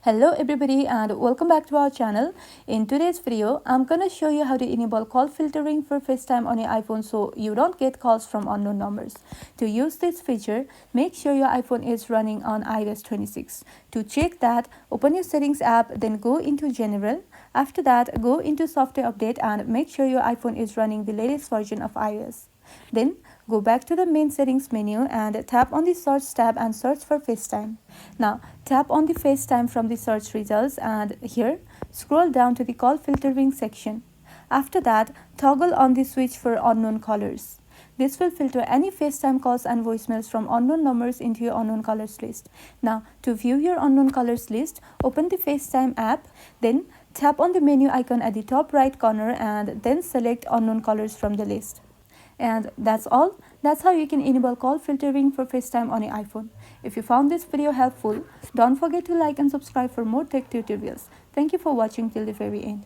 Hello everybody and welcome back to our channel. In today's video, I'm gonna show you how to enable call filtering for FaceTime on your iPhone so you don't get calls from unknown numbers. To use this feature, make sure your iPhone is running on iOS 26. To check that, open your settings app, then go into general. After that, go into software update and make sure your iPhone is running the latest version of iOS. Then go back to the main settings menu and tap on the search tab and search for FaceTime. Now tap on the FaceTime from the search results and here scroll down to the call filtering section. After that, toggle on the switch for unknown callers. This will filter any FaceTime calls and voicemails from unknown numbers into your unknown callers list. Now, to view your unknown callers list, open the FaceTime app, then tap on the menu icon at the top right corner and then select unknown callers from the list. And that's all. That's how you can enable call filtering for FaceTime on your iPhone. If you found this video helpful, don't forget to like and subscribe for more tech tutorials. Thank you for watching till the very end.